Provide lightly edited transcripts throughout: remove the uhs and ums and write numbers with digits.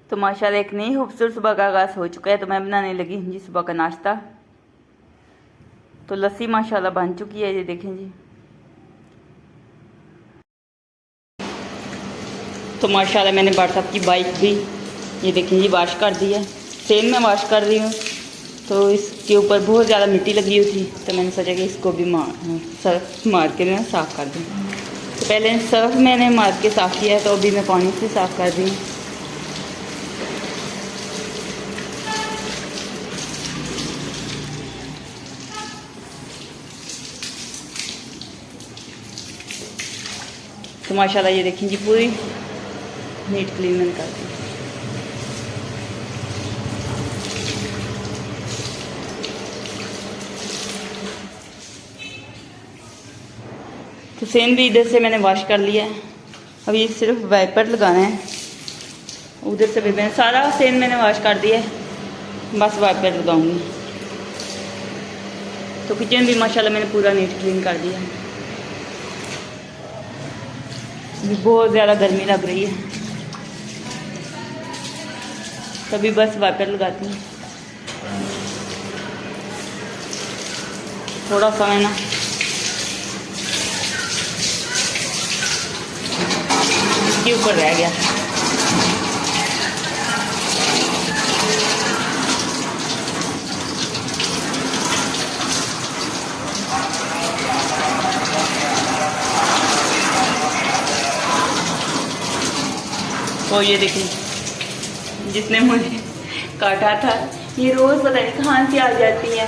तो माशाल्लाह एक नई खूबसूरत सुबह का आगाज़ हो चुका है। तो मैं बनाने लगी हूँ जी सुबह का नाश्ता। तो लस्सी माशाल्लाह बन चुकी है, ये देखें जी। तो माशाल्लाह मैंने व्हाट्सएप की बाइक भी ये देखें जी वॉश कर दी है। सेम में वॉश कर रही हूँ। तो इसके ऊपर बहुत ज़्यादा मिट्टी लगी हुई थी, तो मैंने सोचा कि इसको भी सर्फ मार के ना साफ़ कर दूँ। तो पहले सर्फ मैंने मार के साफ़ किया है, तो अभी मैं पानी से साफ़ कर दी हूँ। तो माशाल्लाह ये देखें जी पूरी नीट क्लीन मैंने कर दी। तो सेन भी इधर से मैंने वॉश कर लिया है। अब ये सिर्फ वाइपर लगाना है। उधर से भी मैंने सारा सेन मैंने वॉश कर दिया है, बस वाइपर लगाऊंगी। तो किचन भी माशाल्लाह मैंने पूरा नीट क्लीन कर दिया है। अभी बहुत ज़्यादा गर्मी लग रही है, तभी बस वाइपर लगाती हूँ। थोड़ा सा है ना इसके ऊपर रह गया। तो ये देखिए जिसने मुझे काटा था, ये रोज़ पता नहीं कहाँ से आ जाती है।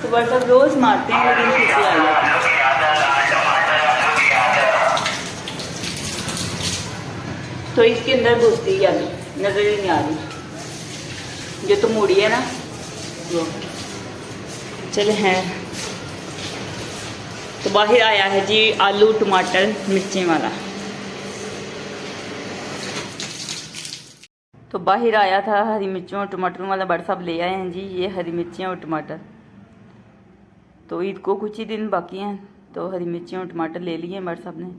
तो बस रोज़ मारते हैं लेकिन फिर से आ जाती है। तो इसके अंदर घुसती है, अभी नजर ही नहीं आ रही। जो तो मूड़ी है ना वो चले हैं। तो बाहर आया है जी आलू टमाटर मिर्चें वाला। तो बाहर आया था हरी मिर्चों और टमाटरों वाला। बड़ साहब ले आए हैं जी ये हरी मिर्चियाँ और टमाटर। तो ईद को कुछ ही दिन बाकी हैं, तो हरी मिर्चियाँ और टमाटर ले लिए हैं बड़ साहब ने।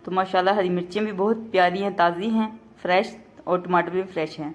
तो माशाल्लाह हरी मिर्चियाँ भी बहुत प्यारी हैं, ताज़ी हैं, फ्रेश, और टमाटर भी फ्रेश हैं।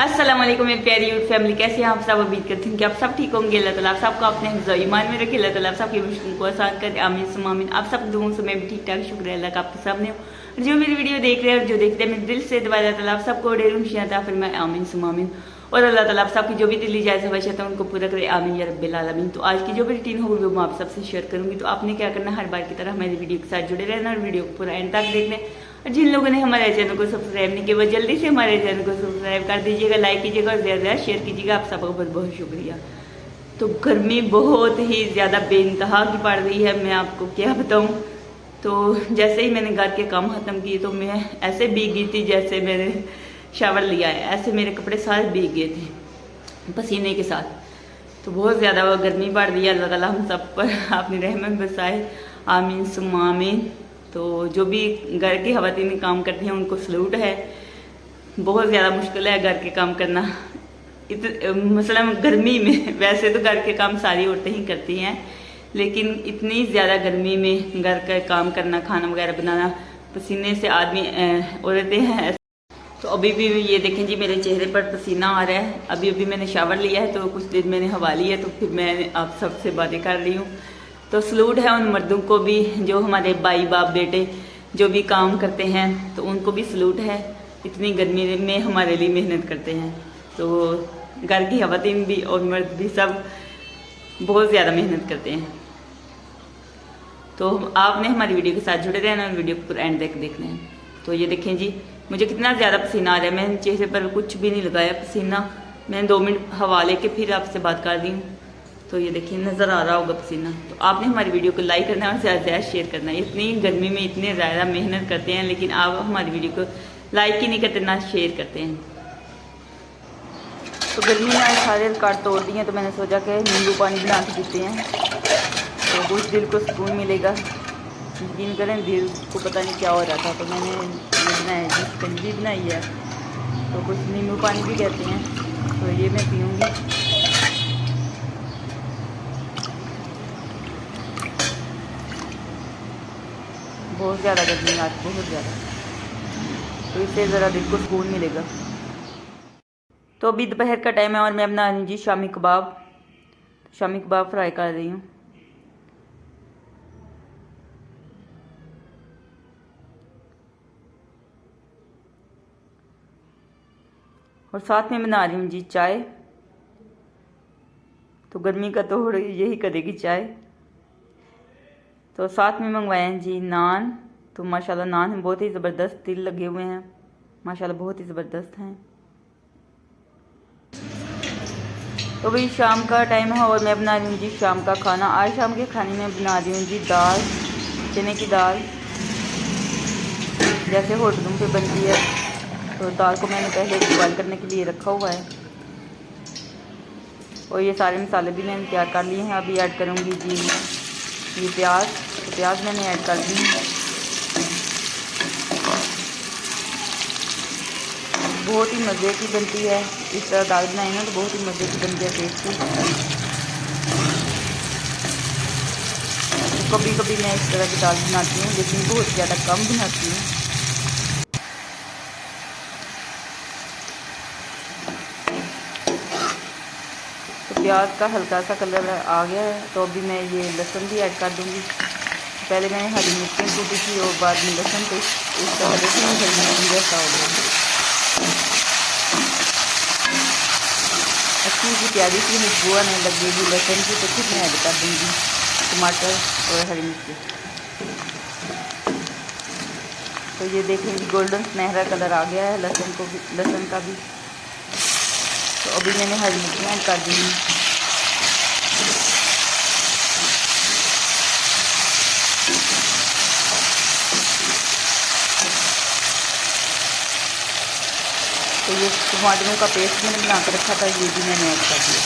अस्सलाम वालेकुम मेरी प्यारी यूट्यूब फैमिली, कैसे हैं आप सब। उम्मीद करती हूँ कि आप सब ठीक होंगे। अल्लाह ताला आप सबको अपने हिफ्ज़ ईमान में रखे, अल्लाह ताला आप सबकी मुश्किल को आसान करे, आमीन सुम्मा आमीन। आप सब दुआओं से मैं भी ठीक ठाक, शुक्र है अल्लाह का आपके सामने हूँ। जो मेरी वीडियो देख रहे हैं और जो देखते हैं मेरे दिल से दुआ अल्लाह ताला आप सबको ढेर खुशियां अता फरमाए, आमीन सुम्मा आमीन। और अल्लाह ताला आप सबकी जो भी दिली जायज़ ख्वाहिश है उनको पूरा करे, आमीन या रब्बिल आलमीन। तो आज की जो भी रूटीन होगी वो मैं आप सबसे शेयर करूँगी। तो आपने क्या करना, हर बार की तरह हमारी वीडियो के साथ जुड़े रहना और वीडियो को पूरा एंड तक देखना। और जिन लोगों ने हमारे चैनल को सब्सक्राइब नहीं किया वो जल्दी से हमारे चैनल को सब्सक्राइब कर दीजिएगा, लाइक कीजिएगा और ज़्यादा ज़्यादा शेयर कीजिएगा। आप सबका बहुत बहुत शुक्रिया। तो गर्मी बहुत ही ज़्यादा बेइंतहा की पड़ रही है, मैं आपको क्या बताऊँ। तो जैसे ही मैंने घर के काम ख़त्म किए तो मैं ऐसे भीग गई थी जैसे मैंने शावर लिया है, ऐसे मेरे कपड़े सारे भीग गए थे पसीने के साथ। तो बहुत ज़्यादा गर्मी पड़ रही है। अल्लाह ताला हम सब पर अपनी रहमत बरसाए, आमीन सुम्मा आमीन। तो जो भी घर की ख़वातीन काम करती हैं उनको सलूट है। बहुत ज़्यादा मुश्किल है घर के काम करना, मसलन गर्मी में। वैसे तो घर के काम सारी औरतें ही करती हैं, लेकिन इतनी ज़्यादा गर्मी में घर का काम करना, खाना वगैरह बनाना, पसीने से आदमी औरतें हैं। तो अभी भी ये देखें जी मेरे चेहरे पर पसीना आ रहा है। अभी अभी मैंने शावर लिया है, तो कुछ देर मैंने हवा ली है, तो फिर मैं आप सबसे बातें कर रही हूँ। तो सलूट है उन मर्दों को भी जो हमारे भाई बाप बेटे जो भी काम करते हैं, तो उनको भी सलूट है। इतनी गर्मी में हमारे लिए मेहनत करते हैं। तो घर की ख़वातीन भी और मर्द भी सब बहुत ज़्यादा मेहनत करते हैं। तो आपने हमारी वीडियो के साथ जुड़े रहना और वीडियो को पूरा एंड तक देखना है। तो ये देखें जी मुझे कितना ज़्यादा पसीना आ रहा है। मैंने चेहरे पर कुछ भी नहीं लगाया पसीना। मैंने 2 मिनट हवा लेके फिर आपसे बात कर रही हूँ। तो ये देखिए नज़र आ रहा होगा पसीना। तो आपने हमारी वीडियो को लाइक करना है और ज़्यादा से ज़्यादा शेयर करना है। इतनी गर्मी में इतने ज़्यादा मेहनत करते हैं, लेकिन आप हमारी वीडियो को लाइक ही नहीं करते ना शेयर करते हैं। तो गर्मी में आज सारे रिकॉर्ड तोड़ दिए, तो मैंने सोचा कि नींबू पानी बना के पीते हैं तो कुछ दिल को सुकून मिलेगा। यकीन करें दिल को पता नहीं क्या हो रहा था, तो मैंने बनाया जी कंजी बनाई है, तो कुछ नींबू पानी भी कहते हैं, तो ये मैं पीऊँगी। बहुत ज़्यादा गर्मी है आज, बहुत ज़्यादा, तो इससे ज़रा दिल को सुकून मिलेगा। तो अभी दोपहर का टाइम है और मैं बना रही जी शामी कबाब फ्राई कर रही हूँ। और साथ में बना रही हूँ जी चाय, तो गर्मी का तो यही करेगी चाय। तो साथ में मंगवाए हैं जी नान, तो माशाल्लाह नान बहुत ही ज़बरदस्त तिल लगे हुए हैं, माशाल्लाह बहुत ही ज़बरदस्त हैं। तो भाई शाम का टाइम है और मैं बना रही हूँ जी शाम का खाना। आज शाम के खाने में बना रही हूँ जी दाल, चने की दाल, जैसे होटलों पे बनती है। तो दाल को मैंने पहले बॉयल करने के लिए रखा हुआ है और ये सारे मसाले भी मैंने तैयार कर लिए हैं। अभी ऐड करूँगी जी ये प्याज, तो प्याज मैंने ऐड कर दी है। बहुत ही मज़े की बनती है, इस तरह दाल बनाई ना तो बहुत ही मज़े की बनती है, टेस्टी। तो कभी कभी मैं इस तरह की दाल बनाती हूँ, लेकिन बहुत ज़्यादा कम बनाती हूँ। तो प्याज का हल्का सा कलर आ गया है, तो अभी मैं ये लहसुन भी ऐड कर दूँगी। पहले मैंने हरी मिर्चें कूटी थी और बाद में लहसुन, तो इस तरह लहसुन हरी मिर्ची जैसा हो गया। अच्छी सी प्यारी सी खुशबू आने लगेगी लहसुन की, तो फिर मैं ऐड कर दूँगी टमाटर और हरी मिर्ची। तो ये देखेंगे गोल्डन सुनहरा कलर आ गया है लहसुन का भी। तो अभी मैंने हरी मिर्ची ऐड कर दी। तो ये टमाटरों का पेस्ट मैंने बना के रखा था, ये भी मैंने ऐड कर दिया।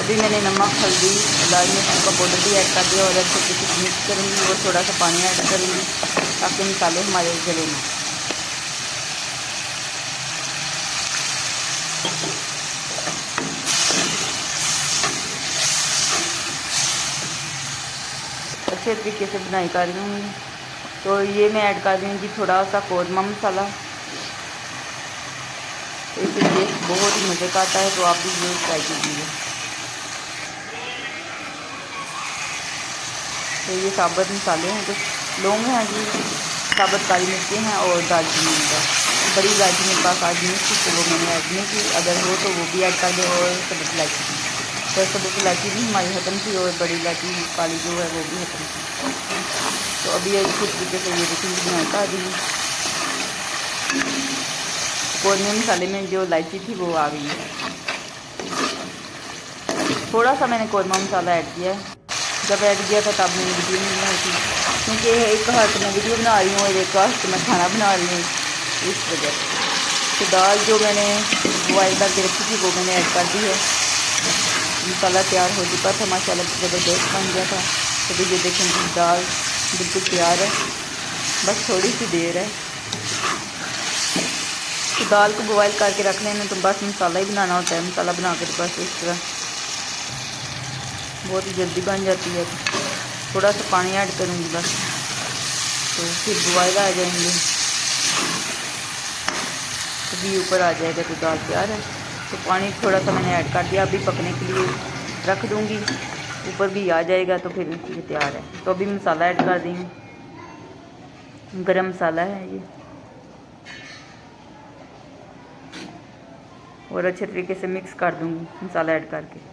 अभी मैंने नमक, हल्दी, लाल मिर्च का पाउडर भी ऐड कर दिया और अच्छे से मिक्स करूँगी और थोड़ा सा पानी ऐड करूँगी ताकि मसाले हमारे जले ना। अच्छे तरीके से बनाई कर लूँगी। तो ये मैं ऐड कर दूँगी थोड़ा सा कौरमा मसाला, तो इससे टेस्ट बहुत ही मज़े का आता है, तो आप भी ज़रूर ट्राई कीजिएगा। तो ये साबुत मसाले हैं, तो लौंग हैं जी, साबुत काली मिर्ची हैं और दालचीनी का बड़ी इलायची मेरे पास आज नहीं थी, तो वो मैंने ऐड नहीं की। अगर हो तो वो भी ऐड कर दें और सबूत इलायची भी, तो सबूत इलायची भी हमारी ख़त्म थी और बड़ी इलायची काली जो है वो भी ख़त्म थी। तो अभी अच्छी तरीके से ये देखेंगे बनाता आ गई। कौरमे मसाले में जो इलायची थी वो आ गई है। थोड़ा सा मैंने कौरमा मसाला ऐड किया है, जब ऐड किया था तब मैंने वीडियो नहीं बनाई थी, क्योंकि एक हाथ मैं वीडियो बना रही हूँ और एक हाथ मैं खाना बना रही हूँ, इस वजह से। तो दाल जो मैंने बॉयल करके रखी थी वो मैंने ऐड कर दी है। मसाला तैयार हो चुका था, माशाल्लाह ज़बरदस्त बन गया था। तो ये देखेंगे दाल बिल्कुल तैयार है, बस थोड़ी सी देर है। तो दाल को बॉयल करके रख लेना, तो बस मसाला ही बनाना होता है, मसाला बना के तो बस इस तरह बहुत ही जल्दी बन जाती है। थोड़ा सा पानी ऐड करूँगी बस, तो फिर बॉयल आ जाएंगे, अभी ऊपर आ जाएगा तो दाल तैयार है। तो पानी थोड़ा सा मैंने ऐड कर दिया, अभी पकने के लिए रख दूँगी, ऊपर भी आ जाएगा तो फिर ये तैयार है। तो अभी मसाला ऐड कर दी हूँ, गरम मसाला है ये, और अच्छे तरीके से मिक्स कर दूँगी मसाला ऐड करके।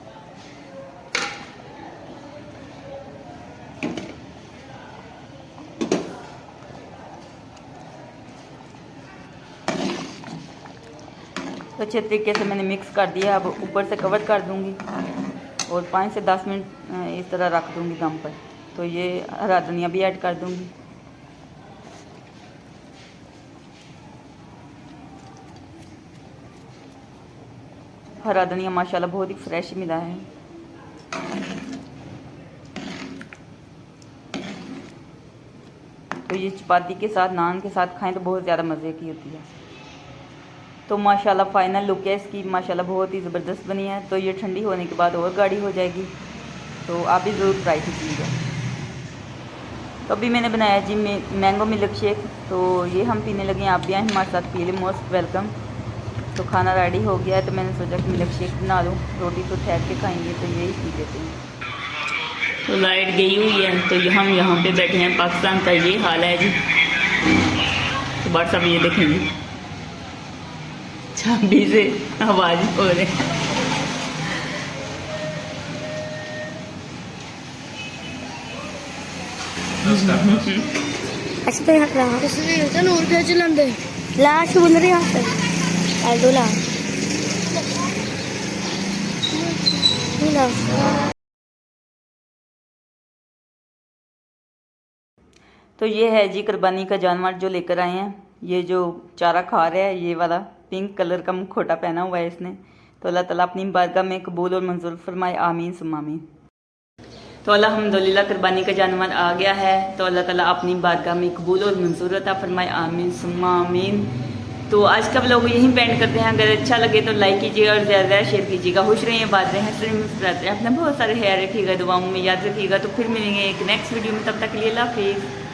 तो अच्छे तरीके से मैंने मिक्स कर दिया। अब ऊपर से कवर कर दूंगी और 5 से 10 मिनट इस तरह रख दूंगी दम पर। तो ये हरा धनिया भी ऐड कर दूंगी। हरा धनिया माशाल्लाह बहुत ही फ्रेश मिला है। तो ये चपाती के साथ, नान के साथ खाएं तो बहुत ज़्यादा मज़े की होती है। तो माशाल्लाह फाइनल लुक है इसकी, माशाल्लाह बहुत ही ज़बरदस्त बनी है। तो ये ठंडी होने के बाद और गाढ़ी हो जाएगी, तो आप भी ज़रूर ट्राई कीजिएगा। तो अभी मैंने बनाया जी मैंगो मिल्क शेक, तो ये हम पीने लगे हैं। आप भी आए हमारे साथ पी लें, मोस्ट वेलकम। तो खाना रेडी हो गया है, तो मैंने सोचा कि मिल्क शेक बना लूँ, रोटी तो ठहर के खाएंगे, तो यही पी लेते हैं। तो लाइट गई हुई है, तो हम यहाँ पे बैठे हैं। पाकिस्तान का ये हाल है जी। तो बात सब ये देखेंगे, चाबी से आवाज़ हो रही है। नूर पे चलंदे लाश बन रही है एडोला तो ये है जी कुर्बानी का जानवर जो लेकर आए हैं। ये जो चारा खा रहा है, ये वाला पिंक कलर का मुखौटा पहना हुआ है इसने। तो अल्लाह ताला अपनी बारगाह में कबूल और मंजूर फरमाए, आमीन सुम्मा आमीन। तो अल्हम्दुलिल्लाह कुर्बानी का जानवर आ गया है, तो अल्लाह ताला अपनी बारगाह में कबूल और मंजूर अता फरमाए, आमीन सुम्मा आमीन। तो आज का व्लॉग यहीं पेंड करते हैं। अगर अच्छा लगे तो लाइक कीजिएगा और ज़्यादा शेयर कीजिएगा। खुश रहिए, बात रहे, हंस रहे, मुस्कुराते रहे, अपना बहुत सारे ख्याल रखिएगा, दुआओं में याद रखिएगा। तो फिर मिलेंगे एक नेक्स्ट वीडियो में, तब तक के लिए अल्लाह हाफिज़।